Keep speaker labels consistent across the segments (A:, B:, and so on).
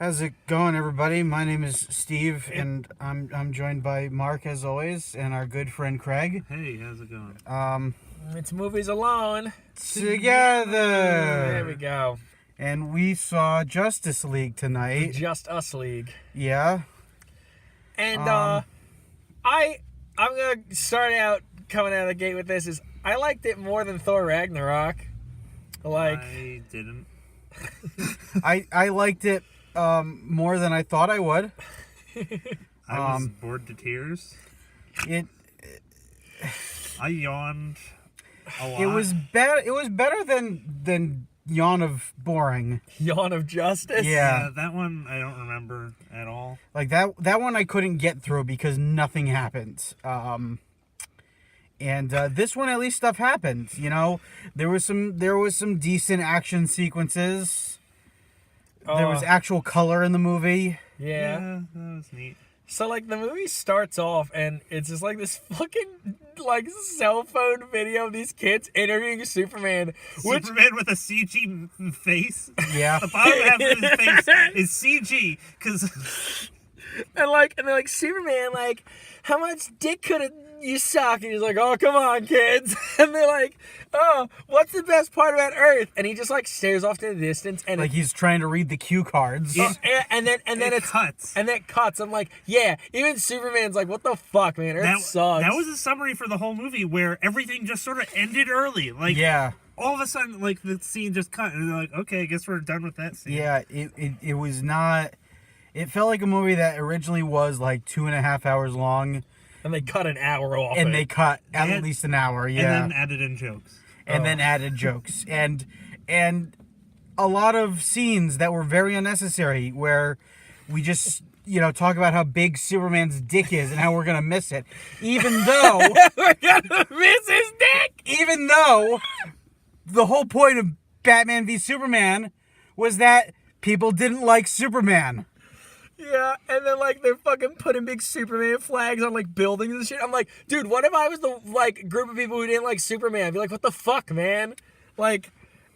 A: How's it going, everybody? My name is Steve, and I'm joined by Mark as always, and our good friend Craig.
B: Hey, how's it going?
C: It's Movies Alone.
A: Together.
C: There we go.
A: And we saw Justice League tonight.
C: Just Us League.
A: Yeah.
C: And I'm gonna start out coming out of the gate with this. I liked it more than Thor Ragnarok.
B: I didn't.
A: I liked it more than I thought I would.
B: I was bored to tears. I yawned a lot.
A: It was better than Yawn of Boring.
C: Yawn of Justice.
A: Yeah.
B: That one I don't remember at all.
A: Like that one I couldn't get through because nothing happened. And this one, at least stuff happened. You know, there was some decent action sequences. There was actual color in the movie.
C: Yeah.
B: That was neat.
C: So the movie starts off and it's just this fucking cell phone video of these kids interviewing Superman.
B: Superman with a CG face.
A: Yeah.
B: The bottom half of his face is CG because.
C: And they're like, Superman, how much dick could you suck? And he's like, oh, come on, kids. And they're like, oh, what's the best part about Earth? And he just stares off to the distance and
A: he's trying to read the cue cards.
C: and then it
B: cuts.
C: And then it cuts. I'm like, yeah, even Superman's like, what the fuck, man? Earth sucks.
B: That was a summary for the whole movie where everything just sort of ended early.
A: Yeah.
B: All of a sudden, the scene just cut, and they're like, okay, I guess we're done with that scene.
A: Yeah, it was not. It felt like a movie that originally was 2.5 hours long.
C: And they cut an hour off.
A: And they cut at least an hour, yeah.
B: And then added in jokes.
A: And then added jokes. And a lot of scenes that were very unnecessary where we just, talk about how big Superman's dick is and how we're going to miss it. Even though...
C: we're going to miss his dick!
A: Even though the whole point of Batman v Superman was that people didn't like Superman.
C: Yeah, and then they're fucking putting big Superman flags on buildings and shit. I'm like, dude, what if I was the group of people who didn't like Superman? I'd be like, what the fuck, man?
B: When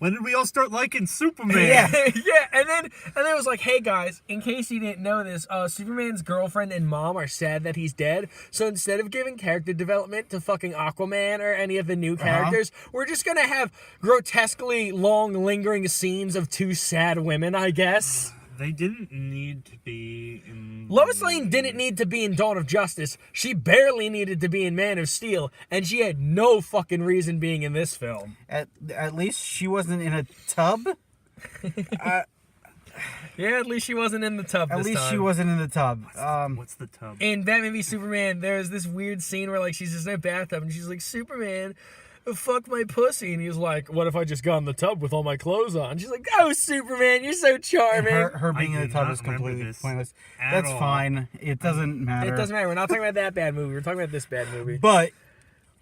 B: did we all start liking Superman?
C: Yeah, yeah, and then it was like, hey guys, in case you didn't know this, Superman's girlfriend and mom are sad that he's dead. So instead of giving character development to fucking Aquaman or any of the new characters, we're just gonna have grotesquely long, lingering scenes of two sad women, I guess.
B: They didn't need to be in...
C: Lois Lane didn't need to be in Dawn of Justice. She barely needed to be in Man of Steel, and she had no fucking reason being in this film.
A: At least she wasn't in a tub?
C: Yeah, at least she wasn't in the tub this time.
A: At least she wasn't in the tub.
B: What's the tub?
C: In Batman v Superman, there's this weird scene where she's just in a bathtub, and she's like, Superman... fuck my pussy. And he's like, what if I just got in the tub with all my clothes on? And she's like, oh, Superman, you're so charming.
A: Her being in the tub is completely pointless. That's fine. It doesn't matter.
C: It doesn't matter. We're not talking about that bad movie. We're talking about this bad movie.
A: But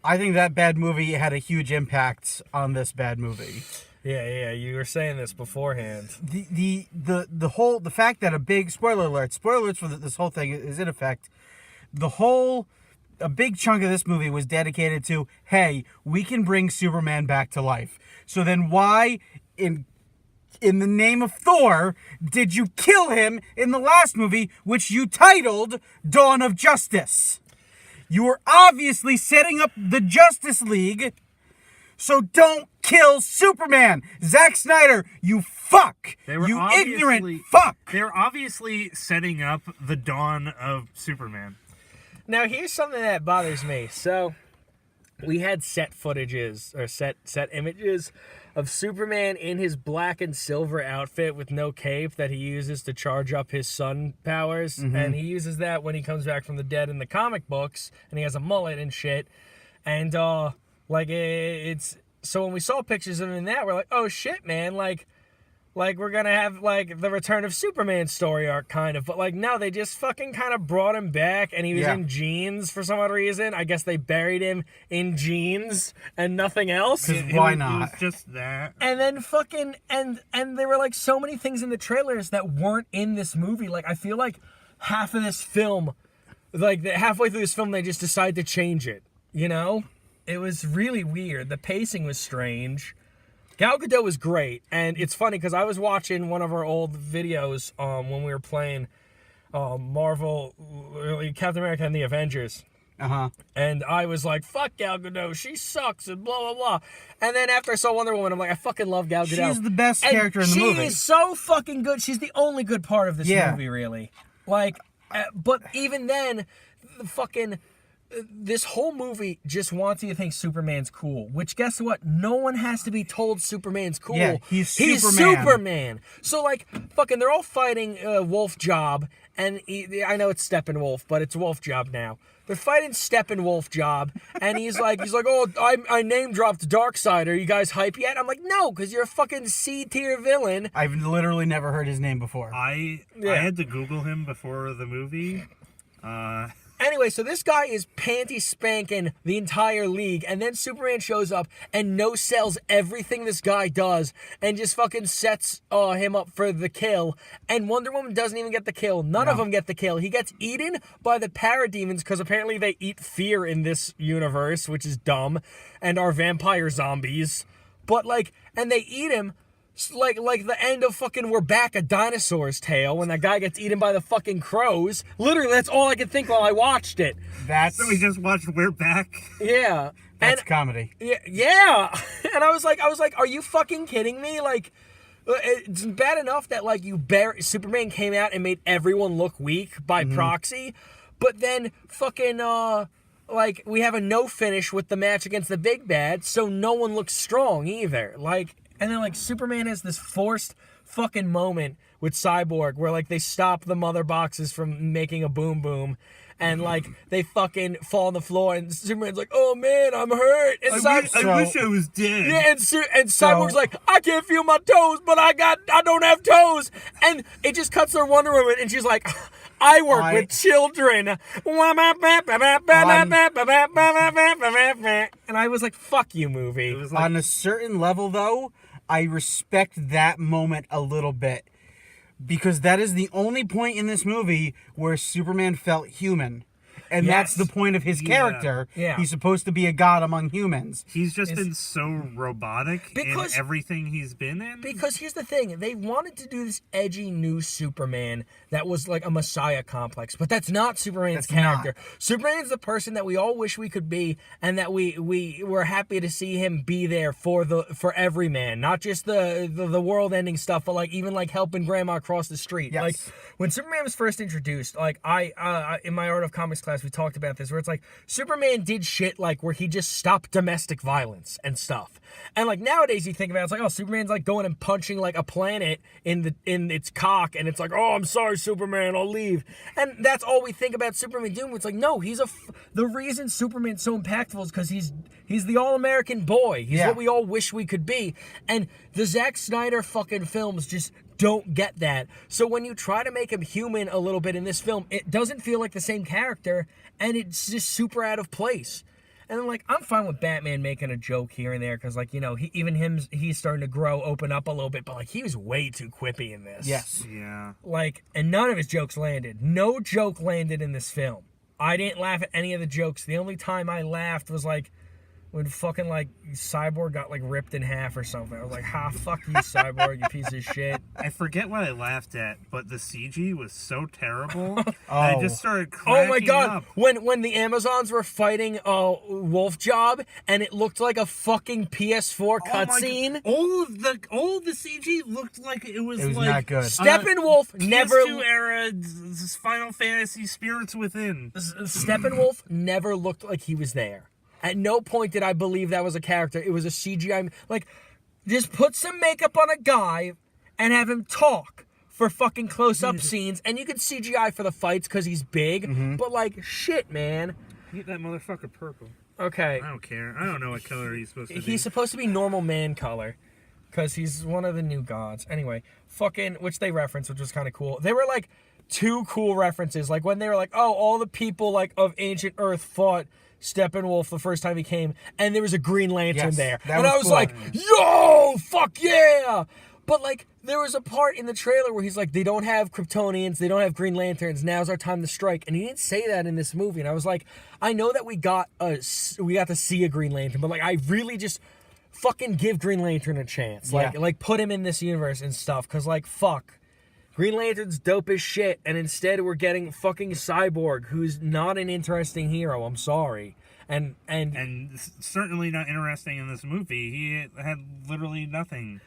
A: I think that bad movie had a huge impact on this bad movie.
C: Yeah, you were saying this beforehand.
A: The fact that a big spoiler alerts for this whole thing is in effect. A big chunk of this movie was dedicated to, hey, we can bring Superman back to life. So then why, in the name of Thor, did you kill him in the last movie, which you titled Dawn of Justice? You were obviously setting up the Justice League, so don't kill Superman. Zack Snyder, you fuck. You ignorant fuck.
B: They're obviously setting up the dawn of Superman.
C: Now, here's something that bothers me. So, we had set footages, or set images of Superman in his black and silver outfit with no cape that he uses to charge up his sun powers. Mm-hmm. And he uses that when he comes back from the dead in the comic books, and he has a mullet and shit. And, it's... So when we saw pictures of him in that, we're like, oh shit, man, we're gonna have, the Return of Superman story arc, kind of. But, no, they just fucking kind of brought him back, and he was in jeans for some odd reason. I guess they buried him in jeans and nothing else.
A: Why not?
B: It was just that.
C: And then fucking... And there were, so many things in the trailers that weren't in this movie. I feel like half of this film... halfway through this film, they just decided to change it, you know? It was really weird. The pacing was strange. Gal Gadot was great, and it's funny because I was watching one of our old videos when we were playing Marvel, Captain America and the Avengers. And I was like, fuck Gal Gadot, she sucks, and blah, blah, blah. And then after I saw Wonder Woman, I'm like, I fucking love Gal Gadot.
A: She's the best
C: And
A: character in the movie.
C: She is so fucking good. She's the only good part of this movie, really. Like, but even then, the fucking... This whole movie just wants you to think Superman's cool, which guess what? No one has to be told Superman's cool.
A: Yeah, he's
C: Superman. So like, fucking, they're all fighting Wolf Job, and I know it's Steppenwolf, but it's Wolf Job now. They're fighting Steppenwolf Job, and he's like, oh, I name dropped Darkseid. Are you guys hype yet? I'm like, no, because you're a fucking C-tier villain.
A: I've literally never heard his name before.
B: I had to Google him before the movie.
C: Anyway, so this guy is panty spanking the entire league, and then Superman shows up and no-sells everything this guy does and just fucking sets him up for the kill. And Wonder Woman doesn't even get the kill. None of them get the kill. He gets eaten by the parademons because apparently they eat fear in this universe, which is dumb, and are vampire zombies. But like, and they eat him. Like the end of fucking We're Back, A Dinosaur's Tale, when that guy gets eaten by the fucking crows. Literally, that's all I could think while I watched it.
B: So we just watched We're Back.
C: Yeah.
A: That's comedy.
C: Yeah. And I was like, are you fucking kidding me? Like, it's bad enough that like Superman came out and made everyone look weak by proxy, but then fucking like we have a no finish with the match against the big bad, so no one looks strong either. Like. And then, like, Superman has this forced fucking moment with Cyborg where, like, they stop the mother boxes from making a boom boom. And, like, they fucking fall on the floor. And Superman's like, oh, man, I'm hurt. And
B: I wish I was dead.
C: Yeah, and Cyborg's like, I can't feel my toes, but I don't have toes. And it just cuts their Wonder Woman. And she's like, I work with children. And I was like, fuck you, movie.
B: It was like,
A: on a certain level, though, I respect that moment a little bit. Because that is the only point in this movie where Superman felt human. And that's the point of his character.
C: Yeah.
A: He's supposed to be a god among humans.
B: he's just been so robotic
C: Because-
B: in everything he's been in.
C: Because here's the thing, they wanted to do this edgy new Superman that was like a messiah complex, but that's not Superman's character. Superman's the person that we all wish we could be, and that we were happy to see him be there for every man, not just the world-ending stuff, but like even like helping grandma across the street.
A: Yes.
C: Like when Superman was first introduced, like I in my Art of Comics class we talked about this, where it's like Superman did shit like where he just stopped domestic violence and stuff. And like nowadays you think about it, it's like, oh, Superman's like going and punching like a planet in its cock, and it's like, oh, I'm sorry, Superman, I'll leave. And that's all we think about Superman doing. It's like, no, the reason Superman's so impactful is because he's the all-American boy. He's what we all wish we could be. And the Zack Snyder fucking films just don't get that. So when you try to make him human a little bit in this film, it doesn't feel like the same character, and it's just super out of place. And then, like, I'm fine with Batman making a joke here and there, because, like, you know, he's starting to grow, open up a little bit, but, like, he was way too quippy in this.
A: Yes.
B: Yeah.
C: Like, and none of his jokes landed. No joke landed in this film. I didn't laugh at any of the jokes. The only time I laughed was, like, when fucking, like, Cyborg got, like, ripped in half or something. I was like, ha, fuck you, Cyborg, you piece of shit.
B: I forget what I laughed at, but the CG was so terrible. I just started cracking
C: Oh my god,
B: up.
C: when the Amazons were fighting Wolf Job, and it looked like a fucking PS4 cutscene.
B: All of the CG looked like it was like
A: not good.
C: Steppenwolf never
B: PS2 era Final Fantasy Spirits Within.
C: Steppenwolf never looked like he was there. At no point did I believe that was a character. It was a CGI. Like, just put some makeup on a guy and have him talk for fucking close-up scenes, and you can CGI for the fights because he's big. But like, shit, man.
B: Get that motherfucker purple.
C: Okay.
B: I don't care. I don't know what color he's supposed to be.
C: He's supposed to be normal man color, because he's one of the new gods. Anyway, fucking, which they referenced, which was kind of cool. They were like two cool references, like when they were like, oh, all the people like of ancient Earth fought Steppenwolf the first time he came, and there was a Green Lantern there, and I was
A: cool.
C: like, yo, fuck yeah. But like, there was a part in the trailer where he's like, they don't have Kryptonians, they don't have Green Lanterns, now's our time to strike. And he didn't say that in this movie. And I was like, I know that we got to see a Green Lantern, but like, I really just fucking give Green Lantern a chance.
A: Yeah.
C: Like put him in this universe and stuff. Cause like fuck. Green Lantern's dope as shit, and instead we're getting fucking Cyborg, who's not an interesting hero. I'm sorry. And
B: certainly not interesting in this movie. He had literally nothing.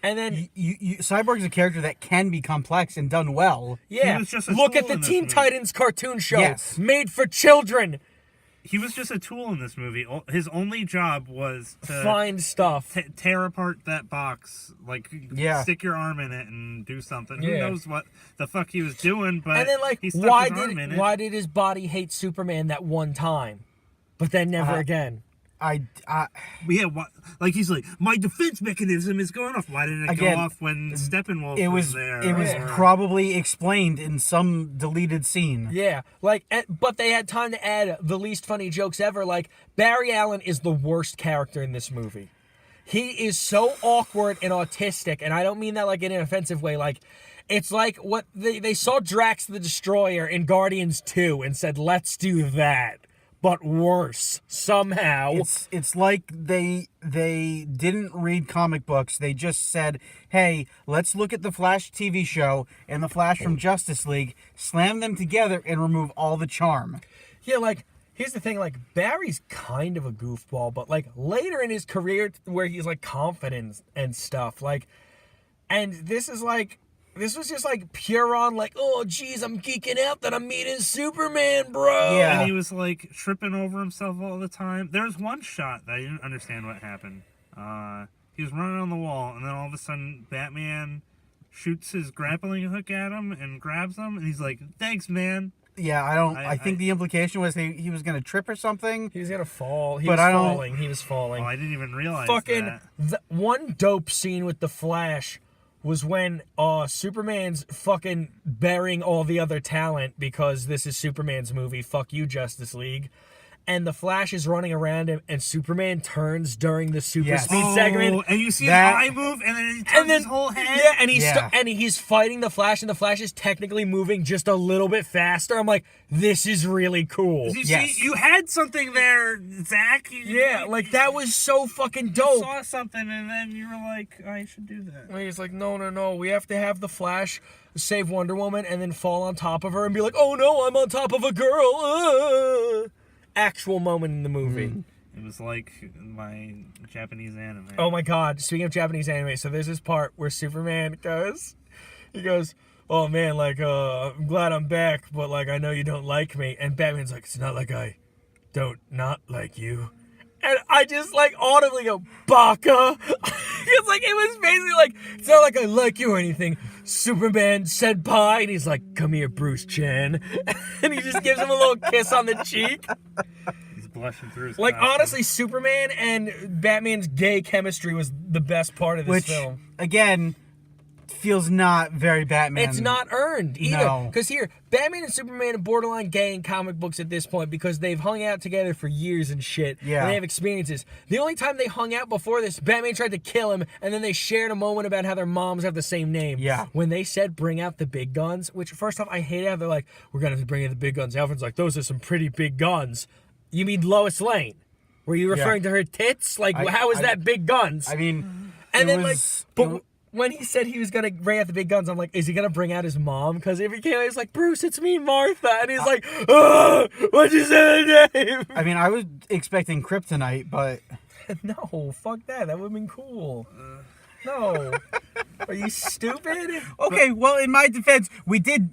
C: And then
A: Cyborg's a character that can be complex and done well.
C: yeah,
B: He was just a
C: look
B: tool
C: at the
B: in this
C: Teen
B: movie.
C: Titans cartoon show
A: Yes.
C: made for children.
B: He was just a tool in this movie. His only job was to
C: Find stuff.
B: tear apart that box, like
A: Yeah.
B: stick your arm in it and do something.
C: Yeah.
B: Who knows what the fuck he was doing? But
C: And then like,
B: he stuck
C: why
B: his arm in it.
C: did his body hate Superman that one time, but then never again?
B: Yeah, what? Like he's like, my defense mechanism is going off. Why didn't it
A: Again,
B: go off when Steppenwolf
A: It
B: was
A: was
B: there?
A: it was
B: or-
A: probably explained in some deleted scene.
C: Yeah, like, but they had time to add the least funny jokes ever. Like, Barry Allen is the worst character in this movie. He is so awkward and autistic, and I don't mean that like in an offensive way. Like, it's like what they saw Drax the Destroyer in Guardians 2 and said, let's do that, but worse somehow.
A: It's like they didn't read comic books. They just said, "Hey, let's look at the Flash TV show and the Flash from Justice League, slam them together, and remove all the charm."
C: Yeah, like, here's the thing, like, Barry's kind of a goofball, but, like, later in his career where he's, like, confident and stuff, like, and this was just, like, pure on, like, oh, geez, I'm geeking out that I'm meeting Superman, bro.
A: Yeah.
B: And he was like tripping over himself all the time. There's one shot that I didn't understand what happened. He was running on the wall, and then all of a sudden, Batman shoots his grappling hook at him and grabs him, and he's like, "Thanks, man."
A: Yeah, I think the implication was he was going to trip or something.
C: He was gonna fall. He
A: But
C: was
A: I don't-
C: falling. He was falling.
B: Oh, I didn't even realize
C: Fucking
B: that.
C: one dope scene with the Flash was when Superman's fucking burying all the other talent because this is Superman's movie. Fuck you, Justice League. And the Flash is running around him, and Superman turns during the super
A: Yes.
C: speed segment.
B: Oh, and you see
A: That-
B: his eye move, and then he turns his whole head.
C: Yeah, and
A: Yeah.
C: he's fighting the Flash, and the Flash is technically moving just a little bit faster. I'm like, this is really cool.
B: You
A: Yes.
B: see, you had something there, Zach.
C: Yeah, like that was so fucking
B: You
C: dope.
B: saw something, and then you were like, "I should do that."
C: And he's like, no, we have to have the Flash save Wonder Woman and then fall on top of her and be like, oh no, I'm on top of a girl. Actual moment in the movie.
B: It was like my Japanese anime.
C: Oh my god, speaking of Japanese anime, so there's this part where Superman he goes, oh man, like, I'm glad I'm back, but like, I know you don't like me. And Batman's like, it's not like I don't not like you. And I just like audibly go, Baka. It's like, it was basically like, it's not like I like you or anything. Superman said bye, and he's like, come here, Bruce Chan. And he just gives him a little kiss on the cheek.
B: He's blushing through his
C: Like,
B: costume.
C: honestly, Superman and Batman's gay chemistry was the best part of this
A: Which
C: film.
A: again feels not very Batman.
C: It's not earned either.
A: No.
C: Because here, Batman and Superman are borderline gay in comic books at this point because they've hung out together for years and shit.
A: Yeah.
C: And they have experiences. The only time they hung out before this, Batman tried to kill him, and then they shared a moment about how their moms have the same name.
A: Yeah.
C: When they said bring out the big guns, which first off, I hate how they're like, we're going to bring out the big guns. Alfred's like, those are some pretty big guns. You mean Lois Lane? Were you referring to her tits? Like, how is that big guns?
A: I mean,
C: And
A: it
C: then,
A: was,
C: like, but when he said he was gonna bring out the big guns, I'm like, is he gonna bring out his mom? Because if he came out, he's like, Bruce, it's me, Martha, and he's like, what'd you say her name?
A: I mean, I was expecting Kryptonite, but
C: No, fuck that. That would've been cool. No, are you stupid?
A: okay. Well, in my defense, we did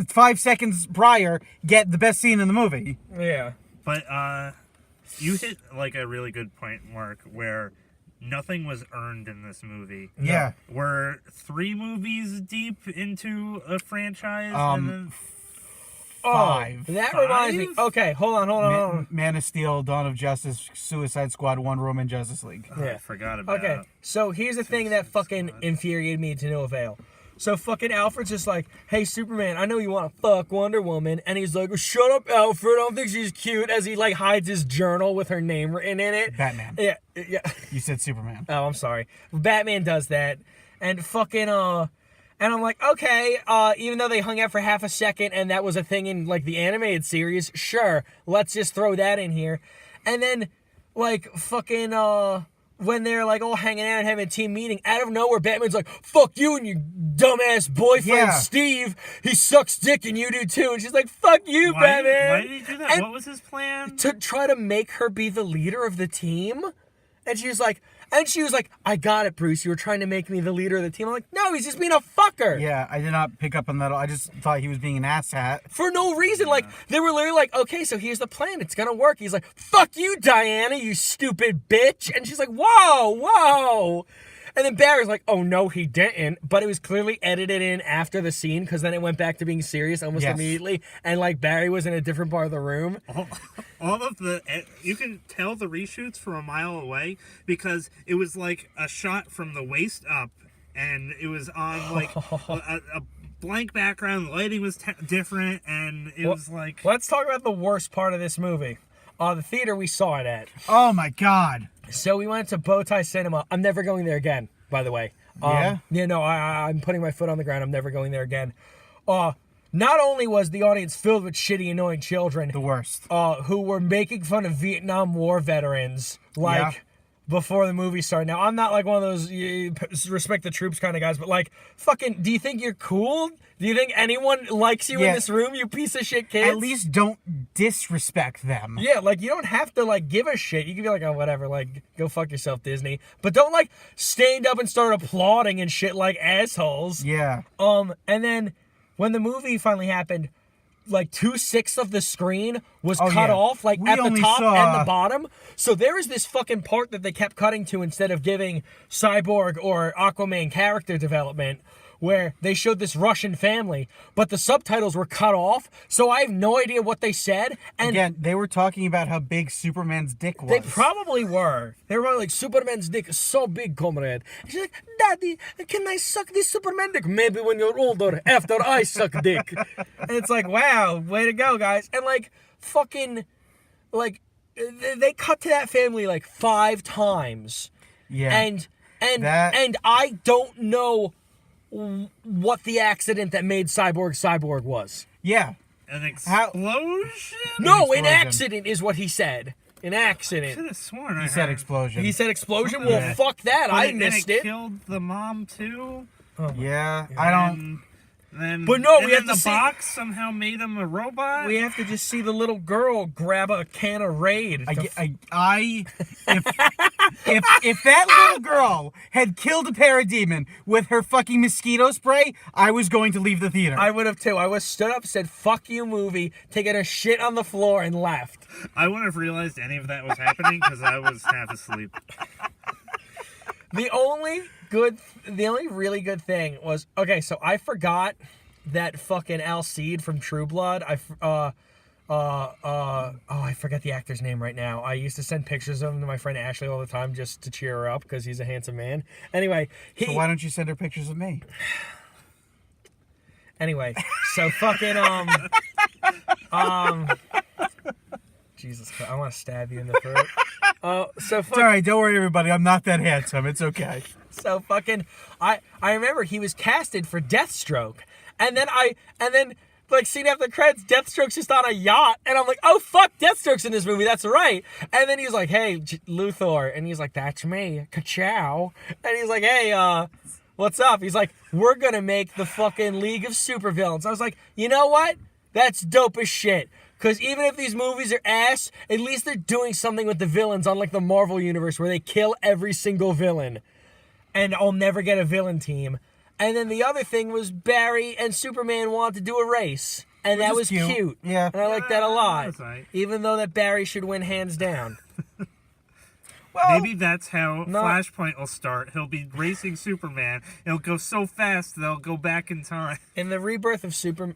A: 5 seconds prior get the best scene in the movie.
C: Yeah.
B: But you hit like a really good point, Mark, where nothing was earned in this movie.
A: Yeah.
B: We're 3 movies deep into a franchise. And then,
A: Five.
C: That reminds me. Okay, hold on.
A: Man of Steel, Dawn of Justice, Suicide Squad, Wonder Woman, Justice League.
B: I forgot about
C: Okay, so here's the thing that fucking infuriated me to no avail. So fucking Alfred's just like, hey, Superman, I know you want to fuck Wonder Woman. And he's like, shut up, Alfred. I don't think she's cute. As he, like, hides his journal with her name written in it.
A: Batman.
C: Yeah.
A: You said Superman.
C: Oh, I'm sorry. Batman does that. And fucking, and I'm like, okay, even though they hung out for half a second and that was a thing in, like, the animated series, sure, let's just throw that in here. And then, like, fucking, when they're like all hanging out and having a team meeting, out of nowhere, Batman's like, "Fuck you and your dumbass boyfriend
A: Yeah.
C: Steve. He sucks dick and you do too." And she's like, "Fuck you,
B: Why
C: Batman."
B: did he do that?
C: And
B: What was his plan?
C: to try to make her be the leader of the team. And she was like, "I got it, Bruce. You were trying to make me the leader of the team." I'm like, "No, he's just being a fucker."
A: Yeah, I did not pick up on that. I just thought he was being an asshat.
C: For no reason. Like, they were literally like, "Okay, so here's the plan. It's gonna work." He's like, "Fuck you, Diana, you stupid bitch." And she's like, whoa. And then Barry's like, "Oh, no, he didn't." But it was clearly edited in after the scene, because then it went back to being serious almost
A: Yes.
C: immediately. And, like, Barry was in a different part of the room.
B: All of the you can tell the reshoots from a mile away because it was like a shot from the waist up, and it was on like a blank background. The lighting was different, and it was like
C: Let's talk about the worst part of this movie. The theater we saw it at.
A: Oh my god.
C: So we went to Bowtie Cinema. I'm never going there again, by the way.
A: Yeah?
C: Yeah, no, I'm putting my foot on the ground. I'm never going there again. Not only was the audience filled with shitty, annoying children
A: The worst.
C: who were making fun of Vietnam War veterans, like,
A: Yeah.
C: before the movie started. Now, I'm not, like, one of those respect the troops kind of guys, but, like, fucking, do you think you're cool? Do you think anyone likes you in
A: Yeah.
C: this room, you piece of shit kids?
A: At least don't disrespect them.
C: Yeah, like, you don't have to, like, give a shit. You can be like, "Oh, whatever, like, go fuck yourself, Disney." But don't, like, stand up and start applauding and shit like assholes.
A: Yeah.
C: And then when the movie finally happened, like 2/6 of the screen was
A: Oh,
C: cut
A: yeah.
C: off, like
A: We
C: at the
A: only
C: top
A: saw-
C: and the bottom. So there is this fucking part that they kept cutting to instead of giving Cyborg or Aquaman character development, where they showed this Russian family, but the subtitles were cut off, so I have no idea what they said. And
A: Again, they were talking about how big Superman's dick was.
C: they probably were. They were probably like, "Superman's dick is so big, comrade." And she's like, "Daddy, can I suck this Superman dick?" "Maybe when you're older, after I suck dick." And it's like, wow, way to go, guys. And like, fucking, like, they cut to that family like 5 times.
A: Yeah.
C: And
A: That-
C: and I don't know what the accident that made Cyborg was.
A: Yeah.
B: an
A: How-
B: explosion.
C: No, an
A: explosion.
C: accident is what he said. An
B: I
C: accident.
B: could have sworn
A: He said explosion.
C: He said explosion. Well,
A: Yeah.
C: fuck that. I
B: and
C: missed
B: it
C: it.
B: killed the mom too.
A: Yeah. I don't.
B: And then,
C: But no,
B: and
C: we
B: then
C: have to
B: the
C: see-
B: box somehow made him a robot.
C: We have to just see the little girl grab a can of Raid.
A: If that little girl had killed a parademon with her fucking mosquito spray, I was going to leave the theater.
C: I would have too. I was stood up, said "fuck you" movie, taken a shit on the floor, and left.
B: I wouldn't have realized any of that was happening because I was half asleep.
C: The only really good thing was, okay, so I forgot that fucking Alcide from True Blood. I forget the actor's name right now. I used to send pictures of him to my friend Ashley all the time just to cheer her up because he's a handsome man. Anyway,
A: so why don't you send her pictures of me?
C: Anyway, so fucking Jesus Christ, I want to stab you in the throat.
A: It's all right. Don't worry, everybody. I'm not that handsome. It's okay.
C: So fucking, I remember he was casted for Deathstroke, and then like scene after the credits, Deathstroke's just on a yacht, and I'm like, oh fuck, Deathstroke's in this movie, that's right. And then he's like, "Hey, Luthor," and he's like, "That's me, ka-chow." And he's like, "Hey, what's up?" He's like, "We're gonna make the fucking League of Supervillains." I was like, you know what? That's dope as shit. Because even if these movies are ass, at least they're doing something with the villains, unlike the Marvel Universe, where they kill every single villain. And I'll never get a villain team. And then the other thing was Barry and Superman wanted to do a race. And that was
A: Which is
C: cute.
A: cute. Yeah.
C: And I like that a lot.
B: That's right.
C: Even though that Barry should win hands down.
A: Well,
B: Maybe that's how
C: No.
B: Flashpoint will start. He'll be racing Superman. It'll go so fast they'll go back in time.
C: In the rebirth of in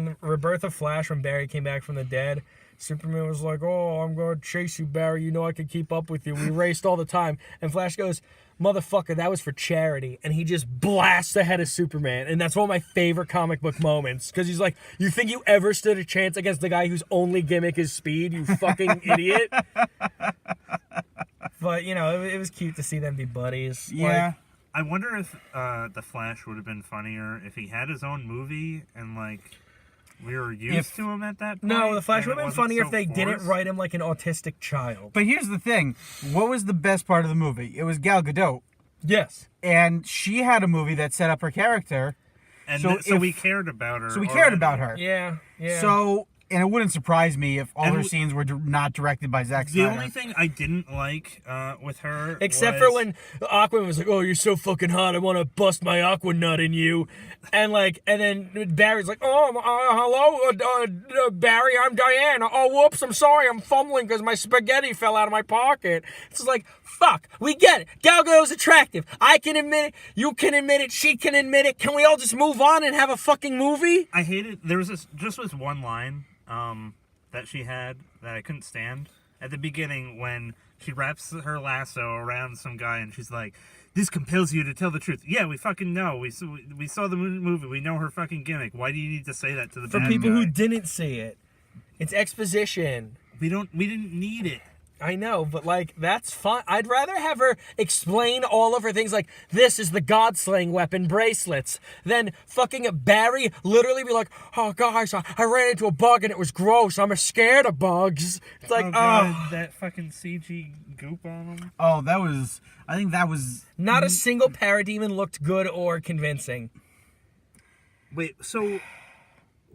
C: the rebirth of Flash, when Barry came back from the dead, Superman was like, "Oh, I'm going to chase you, Barry. You know I can keep up with you. We raced all the time." And Flash goes, "Motherfucker, that was for charity." And he just blasts ahead of Superman. And that's one of my favorite comic book moments. Because he's like, "You think you ever stood a chance against the guy whose only gimmick is speed, you fucking idiot?" But, you know, it was cute to see them be buddies.
A: yeah.
B: I wonder if the Flash would have been funnier if he had his own movie and like we were used
A: If-
B: to him at that point.
C: No, the Flash
B: and
C: would
B: it
C: have been
B: wasn't
C: funnier
B: so
C: if they didn't
B: forced.
C: write him like an autistic child.
A: But here's the thing: what was the best part of the movie? It was Gal Gadot,
C: Yes.
A: and she had a movie that set up her character.
B: And
A: So
B: so
A: if-
B: we cared about her.
A: So we cared
B: already.
A: about her.
C: Yeah. Yeah.
A: So, and it wouldn't surprise me if all
B: And
A: her
B: we-
A: scenes were not directed by Zack
B: The
A: Snyder.
B: only thing I didn't like with her,
C: Except
B: was,
C: for when Aquaman was like, "Oh, you're so fucking hot. I want to bust my aqua nut in you," and then Barry's like, "Oh, hello, Barry. I'm Diane. Oh, whoops. I'm sorry. I'm fumbling because my spaghetti fell out of my pocket." It's just like, fuck. We get it. Gal Gadot's attractive. I can admit it. You can admit it. She can admit it. Can we all just move on and have a fucking movie?
B: I hated. There was this one line that she had that I couldn't stand at the beginning when she wraps her lasso around some guy and she's like, "This compels you to tell the truth." Yeah, we fucking know. We saw the movie. We know her fucking gimmick. Why do you need to say that to the
C: For
B: bad
C: people
B: guy?
C: who didn't see it, it's exposition.
B: We didn't need it.
C: I know, but like that's fine. I'd rather have her explain all of her things like this is the God slaying weapon bracelets than fucking Barry literally be like, "Oh guys, I ran into a bug and it was gross. I'm scared of bugs." It's like,
B: Oh
C: oh,
B: god, that fucking CG goop on him.
A: Oh, I think that was.
C: not a single parademon looked good or convincing.
B: Wait, so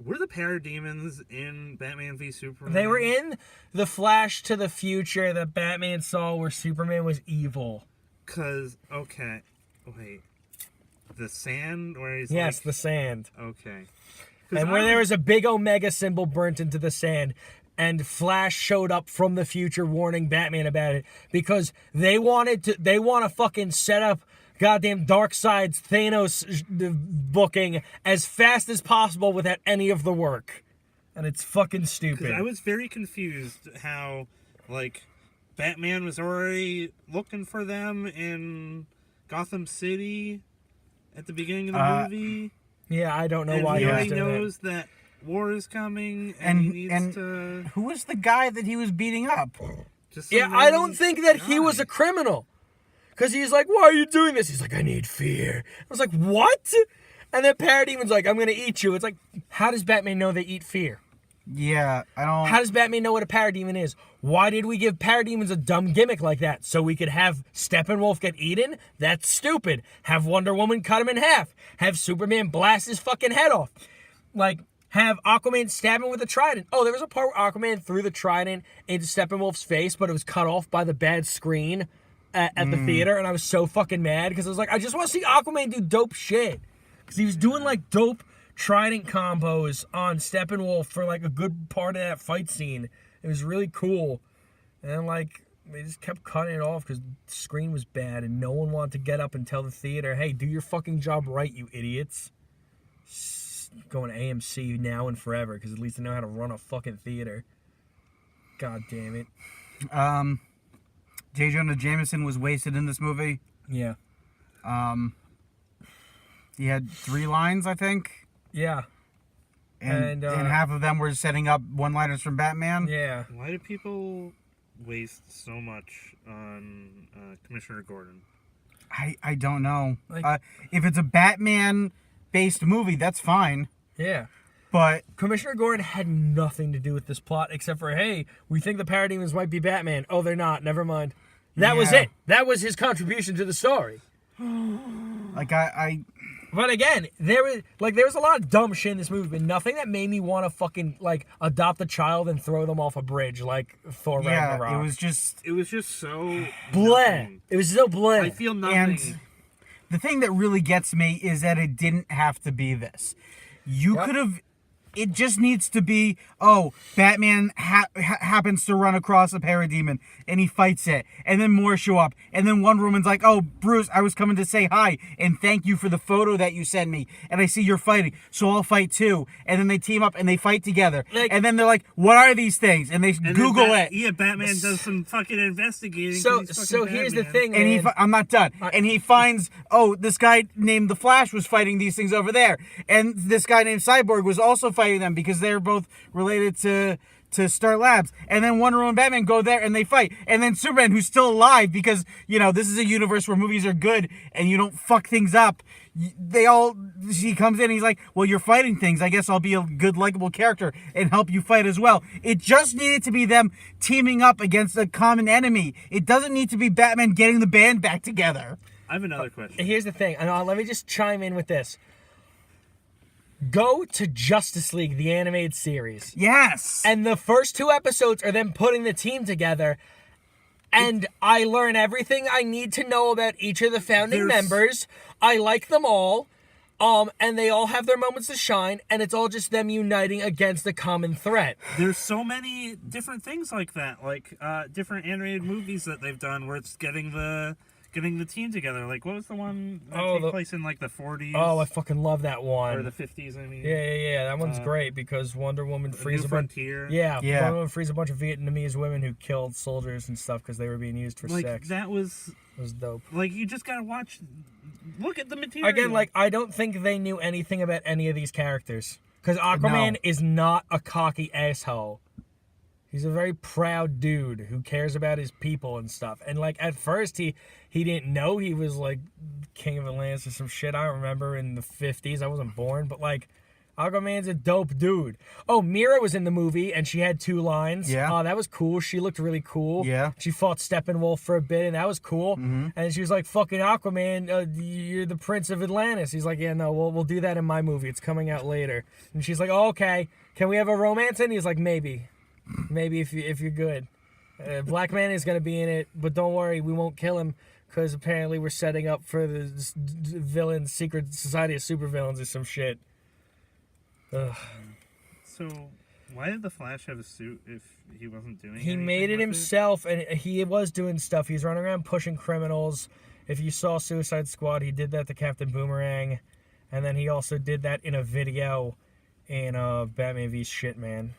B: were the parademons in Batman v Superman?
C: They were in the Flash to the Future that Batman saw where Superman was evil.
B: Cause okay, wait, the sand where he's
C: Yes,
B: like,
C: the sand.
B: okay, 'Cause
C: And
B: I
C: where there was a big Omega symbol burnt into the sand, and Flash showed up from the future warning Batman about it because they want to fucking set up goddamn Darkseid's Thanos booking as fast as possible without any of the work. And it's fucking
B: 'cause
C: stupid.
B: I was very confused how like Batman was already looking for them in Gotham City at the beginning of the movie,
C: Yeah, I don't know
B: and
C: why
B: he
C: he was
B: already
C: doing it.
B: knows that war is coming, and he needs to
A: Who was the guy that he was beating up?
B: just.
C: Yeah, I don't think that he was a criminal. Because he's like, "Why are you doing this?" He's like, "I need fear." I was like, "What?" And then Parademon's like, "I'm going to eat you." It's like, how does Batman know they eat fear?
A: Yeah, I don't.
C: How does Batman know what a parademon is? Why did we give parademons a dumb gimmick like that? So we could have Steppenwolf get eaten? That's stupid. Have Wonder Woman cut him in half. Have Superman blast his fucking head off. Like, have Aquaman stab him with a trident. Oh, there was a part where Aquaman threw the trident into Steppenwolf's face, but it was cut off by the bad screen at the theater, and I was so fucking mad because I was like, I just want to see Aquaman do dope shit. Because he was doing, like, dope trident combos on Steppenwolf for, like, a good part of that fight scene. It was really cool. And, like, they just kept cutting it off because the screen was bad, and no one wanted to get up and tell the theater, "Hey, do your fucking job right, you idiots." Going to AMC now and forever, because at least they know how to run a fucking theater. God damn it.
A: J. Jonah Jameson was wasted in this movie.
C: Yeah.
A: He had 3 lines, I think,
C: Yeah.
A: and
C: And,
A: half of them were setting up one-liners from Batman.
C: Yeah.
B: Why do people waste so much on Commissioner Gordon?
A: I don't know.
C: Like-
A: If it's a Batman-based movie, that's fine.
C: Yeah.
A: But
C: Commissioner Gordon had nothing to do with this plot except for, hey, we think the parademons might be Batman. Oh, they're not. Never mind. That was
A: Yeah.
C: it. That was his contribution to the story.
A: like I
C: But again, there was a lot of dumb shit in this movie, but nothing that made me want to fucking like adopt a child and throw them off a bridge like Thor
A: yeah,
C: Ragnarok.
A: it was just
B: It was just so
C: bleh.
B: nothing.
C: It was so bleh.
B: I feel nothing.
A: and the thing that really gets me is that it didn't have to be this. You
C: Yep.
A: could have. It just needs to be, oh, Batman happens to run across a parademon, and he fights it, and then more show up, and then Wonder Woman's like, oh, Bruce, I was coming to say hi, and thank you for the photo that you sent me, and I see you're fighting, so I'll fight too, and then they team up, and they fight together,
C: Like-
A: and then they're like, what are these things? And they
B: And then
A: Google it.
B: Yeah, Batman does some fucking investigating. 'cause
C: so
B: he's fucking
C: so here's the
B: Batman.
C: thing,
A: And
C: man.
A: I'm not done. And he finds, oh, this guy named the Flash was fighting these things over there, and this guy named Cyborg was also fighting them because they're both related to Star Labs, and then Wonder Woman and Batman go there and they fight, and then Superman, who's still alive because this is a universe where movies are good and you don't fuck things up. He comes in and he's like, well, you're fighting things, I guess I'll be a good likable character and help you fight as well. It just needed to be them teaming up against a common enemy. It doesn't need to be Batman getting the band back together.
B: I have another question.
C: Here's the thing. Let me just chime in with this. Go to Justice League, the animated series.
A: Yes.
C: And the first 2 episodes are them putting the team together. And I learn everything I need to know about each of the founding members. I like them all. And they all have their moments to shine, and it's all just them uniting against a common threat.
B: There's so many different things like that, like different animated movies that they've done where it's getting the team together. Like, what was the one that took place in like the 40s?
C: Oh, I fucking love that one.
B: Or the 50s, I mean.
C: Yeah. That one's great because Wonder Woman frees
B: New Frontier.
C: Yeah. Wonder Woman frees a bunch of Vietnamese women who killed soldiers and stuff because they were being used for sex.
B: That was
C: dope.
B: Like, you just gotta look at the material.
C: Again, like, I don't think they knew anything about any of these characters. Because Aquaman is not a cocky asshole. He's a very proud dude who cares about his people and stuff. And, like, at first, he didn't know he was, like, King of Atlantis or some shit. I don't remember in the 50s. I wasn't born. But, like, Aquaman's a dope dude. Oh, Mira was in the movie, and she had 2 lines.
A: Yeah.
C: That was cool. She looked really cool.
A: Yeah.
C: She fought Steppenwolf for a bit, and that was cool.
A: Mm-hmm.
C: And she was like, fucking Aquaman, you're the Prince of Atlantis. He's like, yeah, no, we'll do that in my movie. It's coming out later. And she's like, oh, okay. Can we have a romance? And he's like, maybe. Maybe if you're good. Black Man is going to be in it, but don't worry, we won't kill him. Because apparently we're setting up for the villain secret society of supervillains or some shit. Ugh.
B: So, why did the Flash have a suit if he wasn't doing
C: He
B: anything
C: made it
B: with
C: himself, and he was doing stuff. He's running around pushing criminals. If you saw Suicide Squad, he did that to Captain Boomerang. And then he also did that in a video in Batman v Shitman.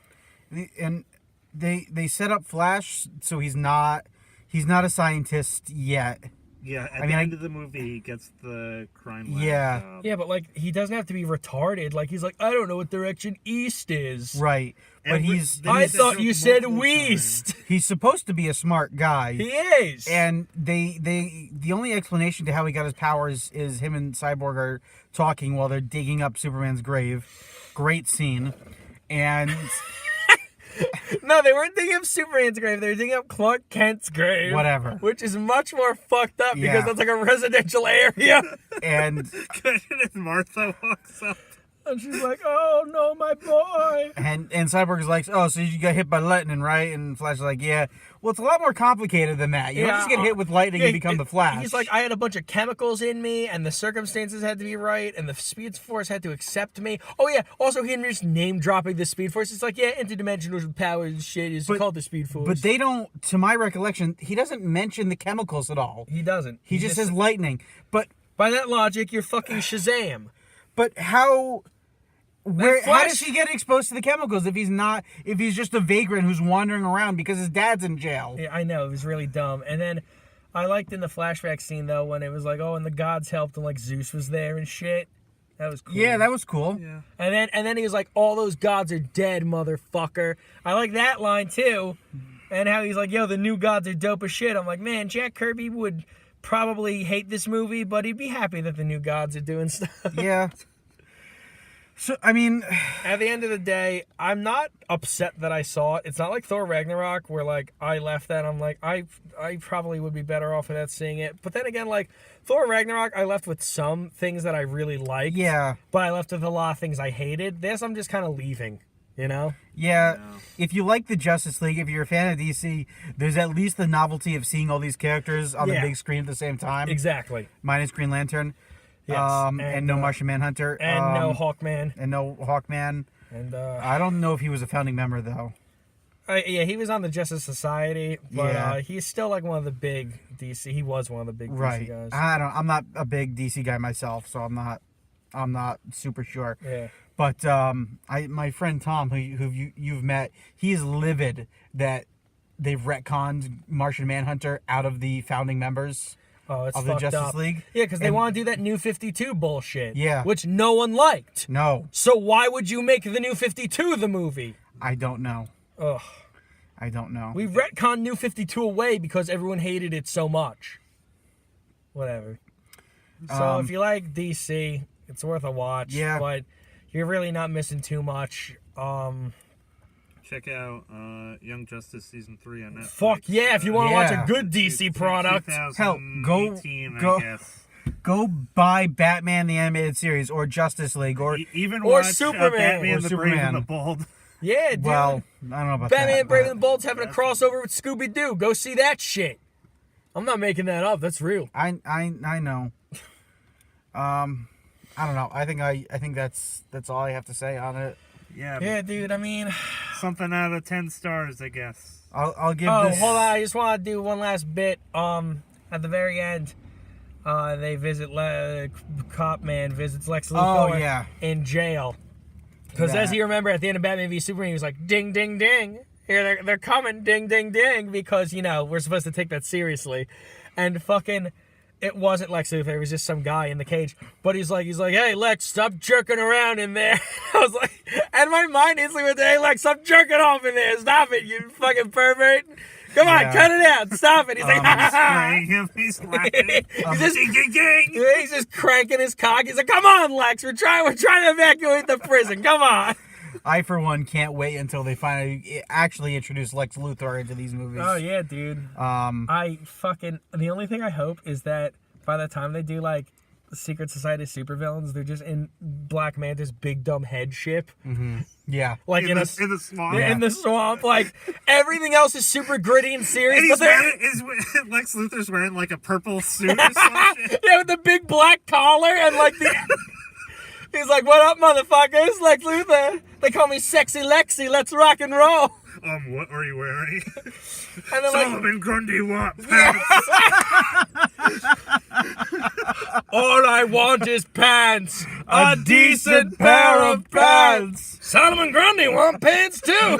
A: And they set up Flash so he's not a scientist yet.
B: Yeah, at the end of the movie, he gets the crime lab job.
C: Yeah, but, like, he doesn't have to be retarded. Like, he's like, I don't know what direction east is.
A: Right. But
C: I thought you said west.
A: He's supposed to be a smart guy.
C: He is.
A: And the only explanation to how he got his powers is him and Cyborg are talking while they're digging up Superman's grave. Great scene. And
C: No, they weren't digging up Superman's grave. They were digging up Clark Kent's grave.
A: Whatever.
C: Which is much more fucked up
A: Yeah.
C: because that's like a residential area.
A: and
B: Imagine if Martha walks up.
C: And she's like, oh no, my boy.
A: and Cyborg's like, oh, so you got hit by lightning, right? And Flash is like, yeah. Well, it's a lot more complicated than that. You don't just get hit with lightning and become the Flash.
C: He's like, I had a bunch of chemicals in me, and the circumstances had to be right, and the Speed Force had to accept me. Oh yeah, also him just name dropping the Speed Force. It's like, yeah, interdimensional powers shit is called the Speed Force.
A: But they don't, to my recollection, he doesn't mention the chemicals at all.
C: He doesn't.
A: He just says lightning. But
C: by that logic, you're fucking Shazam.
A: But how
C: Flash-
A: does he get exposed to the chemicals if he's just a vagrant who's wandering around because his dad's in jail?
C: Yeah, I know, it was really dumb. And then I liked in the flashback scene though when it was like, oh, and the gods helped and like Zeus was there and shit. That was cool.
A: Yeah, that was cool.
B: Yeah.
C: And then he was like, all those gods are dead, motherfucker. I like that line too. And how he's like, yo, the new gods are dope as shit. I'm like, man, Jack Kirby would probably hate this movie, but he'd be happy that the new gods are doing stuff.
A: Yeah. So, I mean,
C: At the end of the day, I'm not upset that I saw it. It's not like Thor Ragnarok where, like, I left that. I'm like, I probably would be better off without seeing it. But then again, like, Thor Ragnarok, I left with some things that I really liked.
A: yeah.
C: But I left with a lot of things I hated. This, I'm just kind of leaving, you know?
A: Yeah,
B: No.
A: if you like the Justice League, if you're a fan of DC, there's at least the novelty of seeing all these characters on the
C: Yeah.
A: big screen at the same time.
C: Exactly.
A: Minus Green Lantern.
C: Yes.
A: And no Martian Manhunter.
C: And no Hawkman.
A: And no Hawkman.
C: And,
A: I don't know if he was a founding member, though.
C: yeah, he was on the Justice Society, but
A: Yeah.
C: he's still like one of the big DC. He was one of the big
A: Right.
C: DC guys.
A: I'm not a big DC guy myself, so I'm not super sure.
C: Yeah.
A: But my friend Tom, who you've met, he's livid that they've retconned Martian Manhunter out of the founding members
C: Oh, it's
A: of the
C: fucked
A: Justice
C: up.
A: League.
C: Yeah, because they
A: And-
C: want to do that New 52 bullshit.
A: Yeah.
C: Which no one liked.
A: No,
C: So why would you make the New 52 the movie?
A: I don't know.
C: Ugh.
A: I don't know.
C: We retconned New 52 away because everyone hated it so much. Whatever. So if you like DC, it's worth a watch.
A: Yeah.
C: But you're really not missing too much.
B: Check out Young Justice Season 3 on Netflix.
C: Fuck yeah, if you want to watch
A: Yeah.
C: a good DC product.
A: Hell, go-
B: 2018,
A: go-
B: I guess.
A: Go buy Batman the Animated Series or Justice League or
B: Even
C: or
B: watch
C: Superman.
B: Batman
A: Or
B: the
A: Superman.
B: Brave and the Bold.
C: Yeah, dude.
A: well, I don't know about
C: Batman
A: that.
C: Brave
A: but
C: and the Bold's having a crossover with Scooby-Doo. Go see that shit. I'm not making that up. That's real.
A: I know. I don't know. I think that's all I have to say on it.
B: Yeah,
C: Yeah, dude. I mean,
B: something out of 10 stars, I guess.
A: I'll give
C: oh,
A: this.
C: hold on. I just want to do one last bit. At the very end, they visit Cop Man visits Lex Luthor
A: Oh yeah.
C: in jail. Because as you remember, at the end of Batman v Superman, he was like, "Ding, ding, ding! Here they're coming! Ding, ding, ding!" Because we're supposed to take that seriously, and fucking. It wasn't Lex Luthor. It was just some guy in the cage. But he's like, "Hey, Lex, stop jerking around in there." I was like, and my mind instantly went, "Hey, Lex, stop jerking off in there. Stop it, you fucking pervert. Come on,
A: Yeah.
C: cut it out. Stop it." He's like,
B: Spraying him, he's laughing.
C: he's just cranking his cock. He's like, "Come on, Lex, we're trying to evacuate the prison. Come on."
A: I for one can't wait until they finally actually introduce Lex Luthor into these movies.
C: Oh yeah, dude. The only thing I hope is that by the time they do like the Secret Society of Supervillains, they're just in Black Manta's big dumb head ship,
A: Yeah.
C: like
B: in the swamp.
C: in the swamp. Like everything else is super gritty and serious,
B: And
C: but they're
B: Lex Luthor's wearing like a purple suit or some shit.
C: yeah, with the big black collar and like the. He's like, "What up, motherfuckers? Lex Luthor. They call me Sexy Lexi. Let's rock and roll."
B: What are you wearing?
C: And then like,
B: Solomon Grundy what?
C: all I want is pants. A decent pair of pants. Solomon Grundy want pants too.